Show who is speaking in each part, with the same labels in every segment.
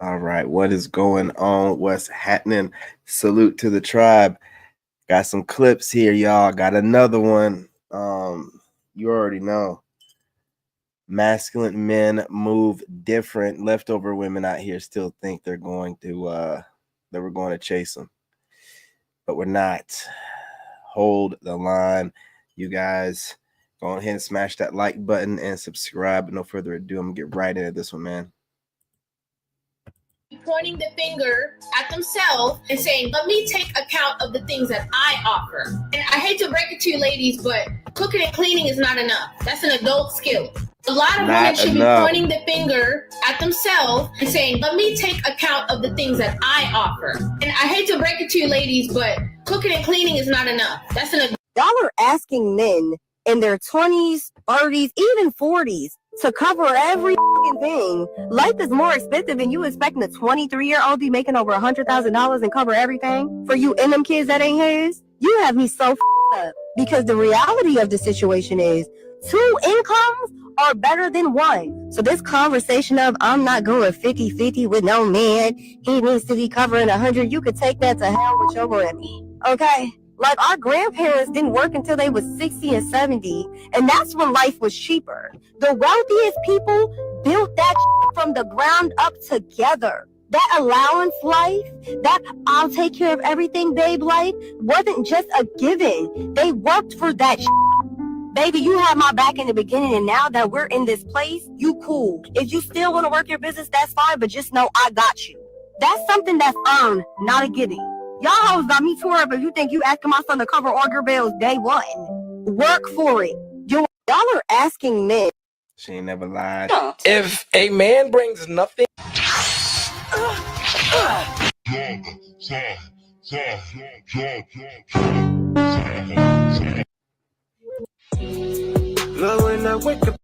Speaker 1: All right, what is going on? What's happening? Salute to the tribe. Got some clips here, y'all. Got another one. You already know. Masculine men move different. Leftover women out here still think they're going to that we're going to chase them, but we're not. Hold the line, you guys. Go ahead and smash that like button and subscribe. No further ado, I'm gonna get right into this one, man.
Speaker 2: Pointing the finger at themselves and saying, let me take account of the things that I offer. And I hate to break it to you ladies, but cooking and cleaning is not enough. That's an adult skill. A lot of women should be pointing the finger at themselves and saying, let me take account of the things that I offer. And I hate to break it to you ladies, but cooking and cleaning is not enough. That's an adult.
Speaker 3: Y'all are asking men in their 20s, 30s, even 40s to cover every thing. Life is more expensive, and you expecting a 23-year-old be making over $100,000 and cover everything for you and them kids that ain't his? You have me so up, because the reality of the situation is 2 incomes are better than 1. So this conversation of I'm not going 50-50 with no man, he needs to be covering 100, you could take that to hell with your Grammy. Okay? Like, our grandparents didn't work until they was 60 and 70, and that's when life was cheaper. The wealthiest people built that from the ground up together. That allowance life, that I'll take care of everything, babe life, wasn't just a given. They worked for that. Baby, you had my back in the beginning, and now that we're in this place, you cool. If you still want to work your business, that's fine, but just know I got you. That's something that's earned, not a giving. Y'all hoes got me tore up if you think you asking my son to cover all your bills day one. Work for it. Y'all are asking men.
Speaker 1: She ain't never lied.
Speaker 4: If a man brings nothing... Love when I wake up.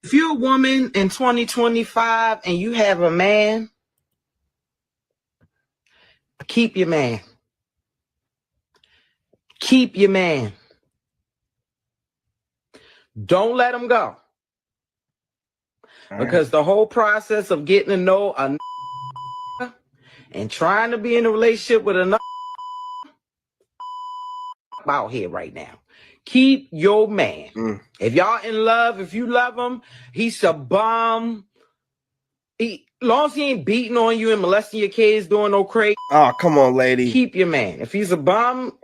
Speaker 4: If you're a woman in 2025 and you have a man, keep your man. Keep your man. Don't let him go. Because the whole process of getting to know a and trying to be in a relationship with another out here right now. Keep your man. If y'all in love, if you love him, he's a bum. Long as he ain't beating on you and molesting your kids, doing no crazy.
Speaker 1: Oh, come on, lady.
Speaker 4: Keep your man. If he's a bum,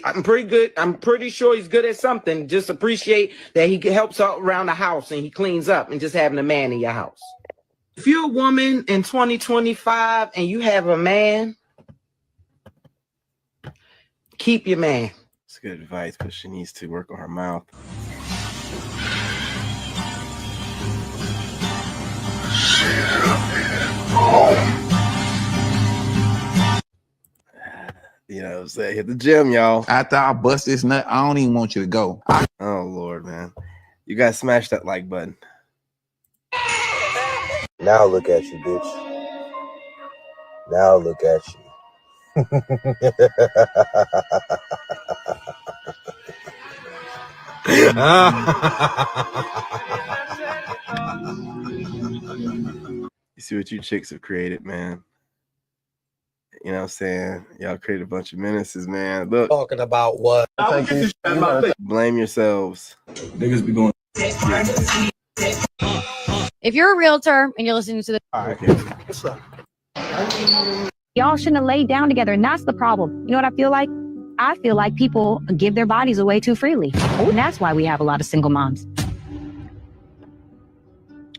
Speaker 4: I'm pretty sure he's good at something. Just appreciate that he helps out around the house and he cleans up, and just having a man in your house. If you're a woman in 2025 and you have a man, keep your man.
Speaker 1: It's good advice, but she needs to work on her mouth. You know what I'm saying? Hit the gym, y'all.
Speaker 5: After I bust this nut, I don't even want you to go.
Speaker 1: Oh, Lord, man. You guys smash that like button.
Speaker 6: Now look at you, bitch. Now look at you.
Speaker 1: You see what you chicks have created, man. You know what I'm saying? Y'all created a bunch of menaces, man. Look.
Speaker 4: Talking about what?
Speaker 1: Blame yourselves.
Speaker 7: Niggas be going.
Speaker 8: If you're a realtor and you're listening to the...
Speaker 4: What's up?
Speaker 8: Y'all shouldn't have laid down together, and that's the problem. You know what I feel like? I feel like people give their bodies away too freely. And that's why we have a lot of single moms.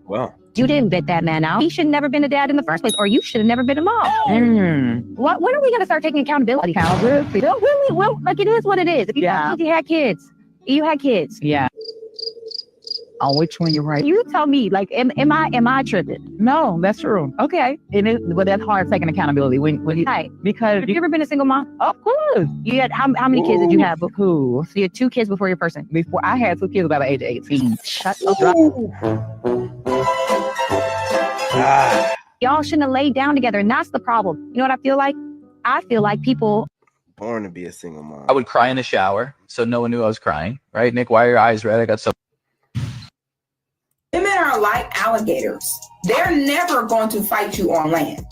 Speaker 1: Well,
Speaker 8: you didn't bet that man out. He should have never been a dad in the first place, or you should have never been a mom. What? When are we going to start taking accountability? Well, like, it is what it is. If you had kids, you had kids.
Speaker 9: Yeah. On which one you're right?
Speaker 8: You tell me, like, am I tripping?
Speaker 9: No, that's true. Okay. But that's hard taking accountability when you,
Speaker 8: Right.
Speaker 9: Because
Speaker 8: Have you ever been a single mom?
Speaker 9: of course.
Speaker 8: You had how many kids did you have?
Speaker 9: Who?
Speaker 8: So you had 2 kids before your person.
Speaker 9: Before I had 2 kids about the age of 18.
Speaker 8: Shut up. Y'all shouldn't have laid down together, and that's the problem. You know what I feel like? I feel like people
Speaker 1: born to be a single mom.
Speaker 7: I would cry in the shower so no one knew I was crying. Right, Nick? Why are your eyes red? I got some.
Speaker 10: Women are like alligators. They're never going to fight you on land.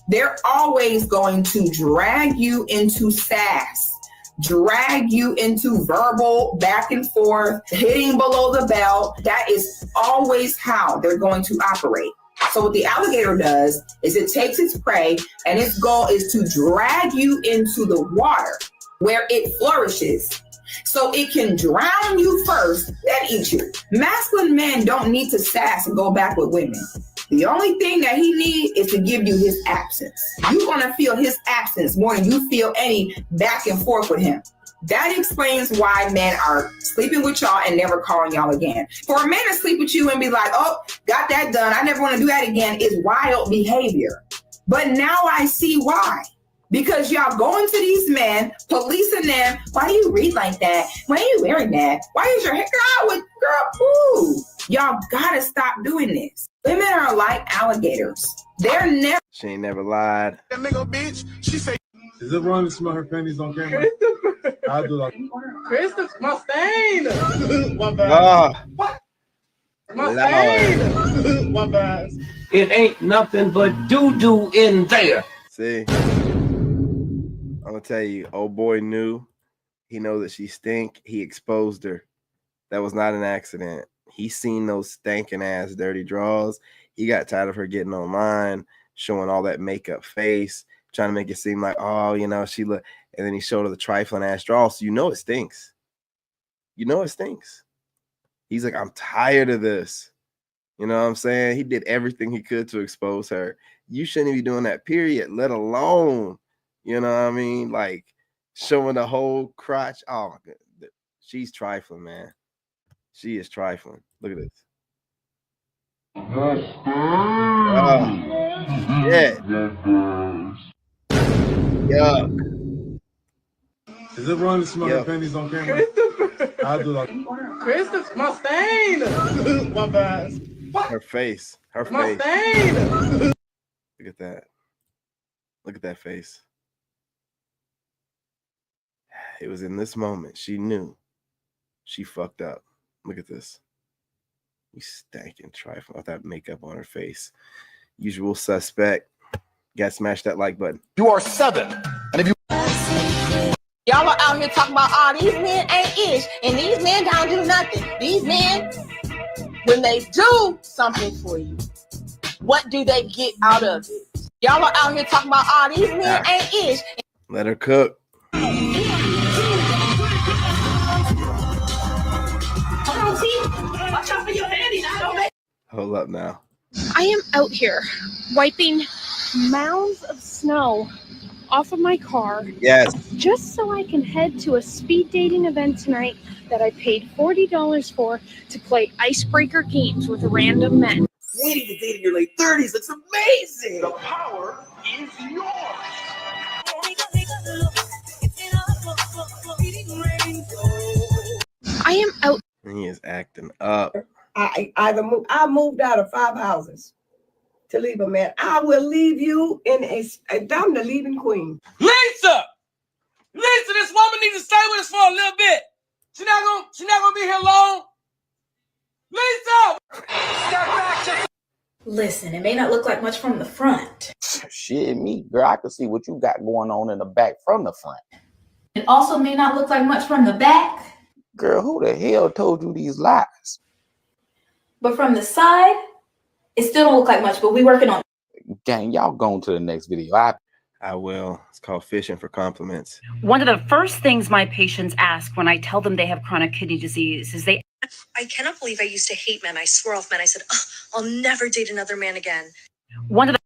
Speaker 10: They're always going to drag you into sass, drag you into verbal back and forth, hitting below the belt. That is always how they're going to operate. So what the alligator does is it takes its prey and its goal is to drag you into the water where it flourishes. So it can drown you first, then eat you. Masculine men don't need to sass and go back with women. The only thing that he needs is to give you his absence. You're going to feel his absence more than you feel any back and forth with him. That explains why men are sleeping with y'all and never calling y'all again. For a man to sleep with you and be like, oh, got that done, I never want to do that again, is wild behavior. But now I see why. Because y'all going to these men, policing them. Why do you read like that? Why are you wearing that? Why is your hair ooh. Y'all gotta stop doing this. Women are like alligators. They're never.
Speaker 1: She ain't never lied.
Speaker 11: That nigga bitch, she say, is it wrong to smell her panties on camera? I'll do like
Speaker 12: Christopher Mustaine.
Speaker 11: My bad.
Speaker 1: What?
Speaker 12: Mustaine.
Speaker 11: My bad.
Speaker 4: It ain't nothing but doo-doo in there.
Speaker 1: See, I'm gonna tell you, old boy knew. He know that she stink. He exposed her. That was not an accident. He seen those stinking ass dirty draws. He got tired of her getting online, showing all that makeup face, trying to make it seem like, oh, you know, she look. And then he showed her the trifling ass draws. So you know it stinks. You know it stinks. He's like, I'm tired of this. You know what I'm saying? He did everything he could to expose her. You shouldn't be doing that, period, let alone, you know what I mean? Like showing the whole crotch. Oh, my God. She's trifling, man. She is trifling. Look at this. Yeah. Yuck.
Speaker 11: Is it wrong to smell her panties on camera? I'll do like
Speaker 12: Christopher Mustaine.
Speaker 11: My bad.
Speaker 1: Her face. Her face.
Speaker 12: Mustaine.
Speaker 1: Look at that. Look at that face. It was in this moment she knew she fucked up. Look at this. You stinking trifling with that makeup on her face. Usual suspect. Gotta smash that like button.
Speaker 13: You are 7. And if you
Speaker 3: Y'all are out here talking about, oh, these men ain't ish, and these men don't do nothing. These men, when they do something for you, what do they get out of it? Y'all are out here talking about, oh, these men ain't ish.
Speaker 1: Let her cook.
Speaker 2: Watch out for your handy now.
Speaker 1: Hold up now.
Speaker 14: I am out here wiping mounds of snow off of my car.
Speaker 1: Yes.
Speaker 14: Just so I can head to a speed dating event tonight that I paid $40 for to play icebreaker games with random men.
Speaker 12: Dating to date in your late 30s looks amazing.
Speaker 11: The power is yours.
Speaker 14: I am out.
Speaker 1: He is acting up.
Speaker 15: I moved out of 5 houses to leave a man. I will leave you in I'm the leading queen.
Speaker 12: Lisa, this woman needs to stay with us for a little bit. She's not gonna be here long. Lisa, step back.
Speaker 16: Listen, it may not look like much from the front.
Speaker 6: Shit, me, girl, I can see what you got going on in the back from the front.
Speaker 16: It also may not look like much from the back.
Speaker 6: Girl, who the hell told you these lies?
Speaker 16: But from the side, it still don't look like much, but we working on it.
Speaker 6: Gang, y'all going to the next video.
Speaker 1: I will. It's called fishing for compliments.
Speaker 17: One of the first things my patients ask when I tell them they have chronic kidney disease is
Speaker 18: I cannot believe I used to hate men. I swear off men. I said, oh, I'll never date another man again.
Speaker 17: One of the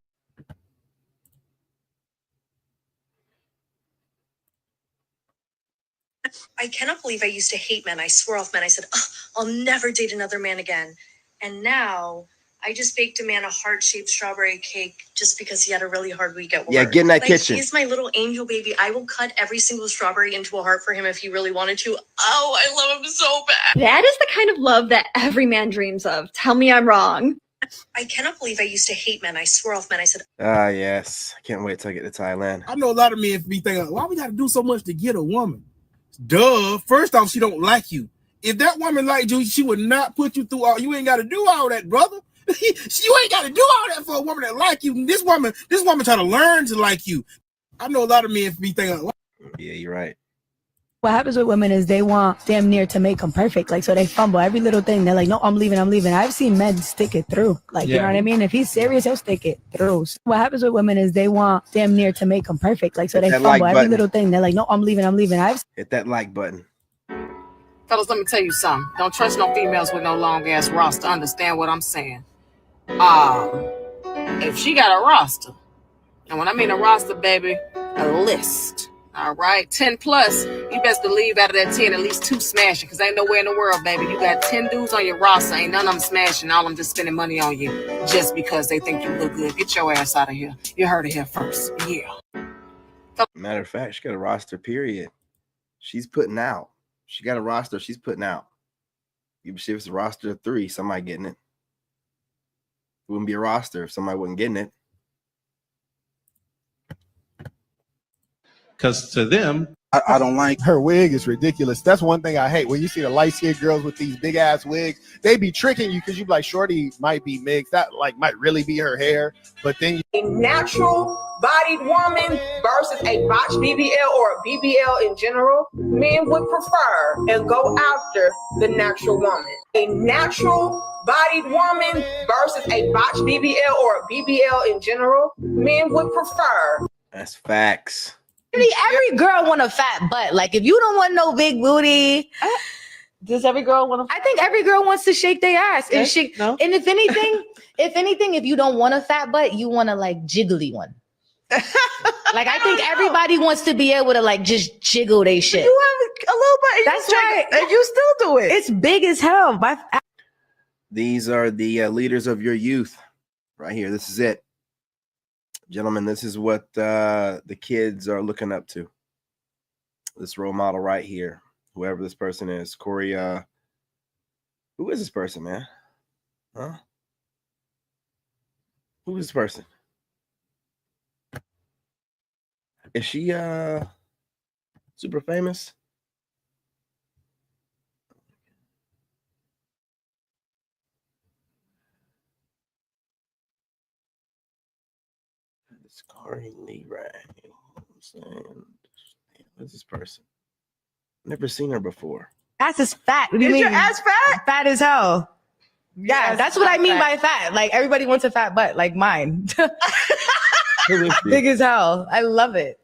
Speaker 18: I cannot believe I used to hate men. I swear off men. I said, oh, I'll never date another man again. And now I just baked a man a heart-shaped strawberry cake just because he had a really hard week at work.
Speaker 1: Yeah, get in that kitchen.
Speaker 18: He's my little angel baby. I will cut every single strawberry into a heart for him if he really wanted to. Oh, I love him so bad.
Speaker 19: That is the kind of love that every man dreams of. Tell me I'm wrong.
Speaker 18: I cannot believe I used to hate men. I swore off men. I said,
Speaker 1: Ah, yes. I can't wait till I get to Thailand.
Speaker 11: I know a lot of men be thinking, why we got to do so much to get a woman? Duh. First off, she don't like you. If that woman liked you, she would not put you through all. You ain't got to do all that, brother. You ain't got to do all that for a woman that like you. This woman trying to learn to like you. I know a lot of men be thinking,
Speaker 1: yeah, you're right.
Speaker 8: What happens with women is they want damn near to make them perfect. Like, so they fumble every little thing. They're like, no, I'm leaving. I've seen men stick it through. Like, you know what I mean? If he's serious, he'll stick it through. What happens with women is they want damn near to make them perfect. Like, so they fumble every little thing. They're like, no, I'm leaving.
Speaker 1: Hit that like button.
Speaker 12: Fellas, let me tell you something. Don't trust no females with no long ass roster. Understand what I'm saying? If she got a roster, and when I mean a roster, baby, a list. All right, 10 plus. You best believe out of that 10, at least 2 smashing, because ain't nowhere in the world, baby. You got 10 dudes on your roster, ain't none of them smashing. All of them just spending money on you just because they think you look good. Get your ass out of here. You heard it here first. Yeah.
Speaker 1: Matter of fact, she got a roster, period. She's putting out. She got a roster, she's putting out. Even if it's a roster of 3, somebody getting it. It wouldn't be a roster if somebody wasn't getting it.
Speaker 11: because to them, I don't like her wig. Is ridiculous. That's one thing I hate. When you see the light-skinned girls with these big-ass wigs, they be tricking you because you be like, shorty might be mixed. That like might really be her hair. But then
Speaker 10: A natural-bodied woman versus a botched BBL or a BBL in general, men would prefer and go after the natural woman. A natural-bodied woman versus a botched BBL or a BBL in general, men would prefer.
Speaker 1: That's facts.
Speaker 8: Every girl want a fat butt. Like, if you don't want no big booty,
Speaker 9: does every girl want to?
Speaker 8: I think every girl wants to shake their ass and
Speaker 9: Yes?
Speaker 8: shake.
Speaker 9: No?
Speaker 8: And if anything, if you don't want a fat butt, you want a like jiggly one. Like, I think everybody wants to be able to like just jiggle they shit.
Speaker 9: You have a little butt.
Speaker 8: That's right.
Speaker 9: And you still do it.
Speaker 8: It's big as hell.
Speaker 1: These are the leaders of your youth right here. This is it. Gentlemen, this is what the kids are looking up to. This role model right here, whoever this person is. Corey, who is this person, man? Huh? Who is this person? Is she super famous? Scarring right. I'm saying, what's this person? Never seen her before.
Speaker 8: Ass is fat. What do you
Speaker 9: Is
Speaker 8: mean?
Speaker 9: your ass fat?
Speaker 8: Fat as hell. Yeah,
Speaker 9: Yes,
Speaker 8: that's what I mean
Speaker 9: fat.
Speaker 8: by fat. Like, everybody wants a fat butt, like mine.
Speaker 1: Who is she?
Speaker 8: Big as hell. I love it.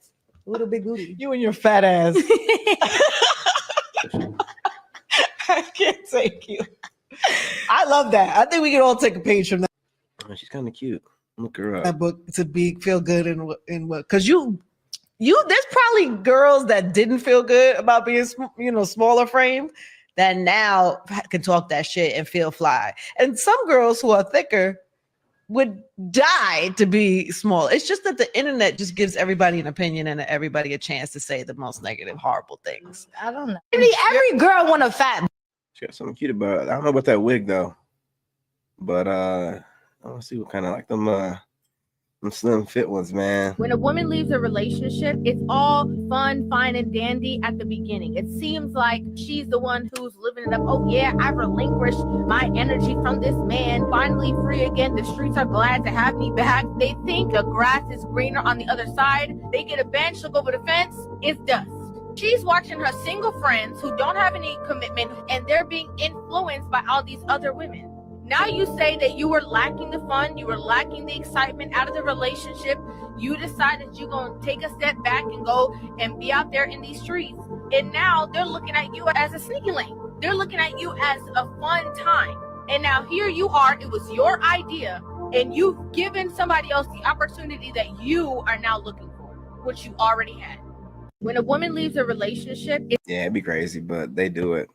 Speaker 8: Little big booty.
Speaker 9: You and your fat ass. I can't take you. I love that. I think we can all take a page from that
Speaker 1: Oh, she's kind of cute. Look her up.
Speaker 9: book to feel good in what because you there's probably girls that didn't feel good about being smaller frame that now can talk that shit and feel fly, and some girls who are thicker would die to be small. It's just that the internet just gives everybody an opinion and everybody a chance to say the most negative, horrible things.
Speaker 8: I don't know. Every girl want a fat.
Speaker 1: She got something cute about it. I don't know about that wig though. But I want to see what kind of like them slim fit ones, man.
Speaker 2: When a woman leaves a relationship, it's all fun, fine, and dandy at the beginning. It seems like she's the one who's living it up. Oh yeah, I relinquished my energy from this man. Finally free again. The streets are glad to have me back. They think the grass is greener on the other side. They get a bench, look over the fence, it's dust. She's watching her single friends who don't have any commitment, and they're being influenced by all these other women. Now you say that you were lacking the fun, you were lacking the excitement out of the relationship. You decided you're going to take a step back and go and be out there in these streets. And now they're looking at you as a sneaky link. They're looking at you as a fun time. And now here you are, it was your idea, and you've given somebody else the opportunity that you are now looking for, which you already had. When a woman leaves a relationship,
Speaker 1: Yeah, it'd be crazy, but they do it.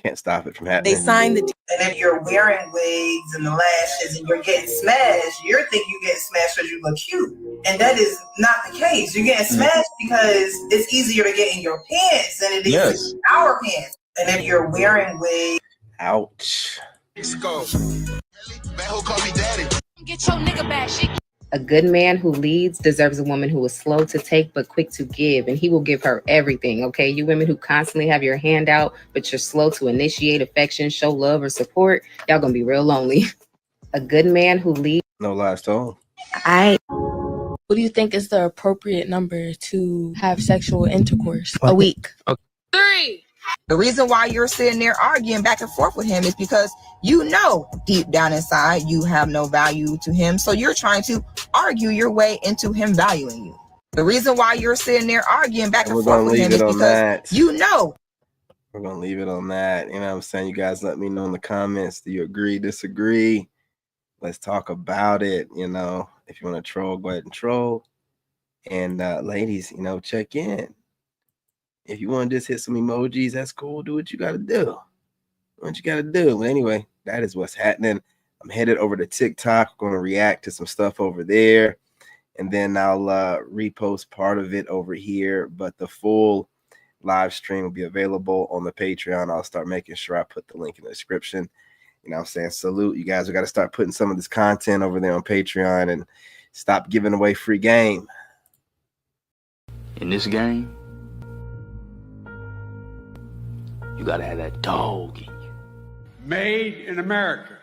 Speaker 1: Can't stop it from happening.
Speaker 10: They signed the deal. And if you're wearing wigs and the lashes and you're getting smashed, you're thinking you're getting smashed because you look cute. And that is not the case. You're getting smashed because it's easier to get in your pants than it is in our pants. And if you're wearing wigs.
Speaker 1: Ouch.
Speaker 11: Let's go.
Speaker 12: Get your nigga back.
Speaker 19: A good man who leads deserves a woman who is slow to take but quick to give, and he will give her everything, okay? You women who constantly have your hand out, but you're slow to initiate affection, show love, or support, y'all gonna be real lonely. A good man who leads...
Speaker 1: No lies told.
Speaker 20: What do you think is the appropriate number to have sexual intercourse a week?
Speaker 12: 3.
Speaker 21: The reason why you're sitting there arguing back and forth with him is because you know deep down inside you have no value to him. So you're trying to argue your way into him valuing you. The reason why you're sitting there arguing back and forth with him is because you know.
Speaker 1: We're going to leave it on that. You know what I'm saying? You guys let me know in the comments. Do you agree, disagree? Let's talk about it. You know, if you want to troll, go ahead and troll. And ladies, you know, check in. If you want to just hit some emojis, that's cool. Do what you got to do. What you got to do. But anyway, that is what's happening. I'm headed over to TikTok. I'm going to react to some stuff over there. And then I'll repost part of it over here. But the full live stream will be available on the Patreon. I'll start making sure I put the link in the description. You know what I'm saying? Salute. You guys, we got to start putting some of this content over there on Patreon and stop giving away free game.
Speaker 22: In this game, you gotta have that dog in you.
Speaker 23: Made in America.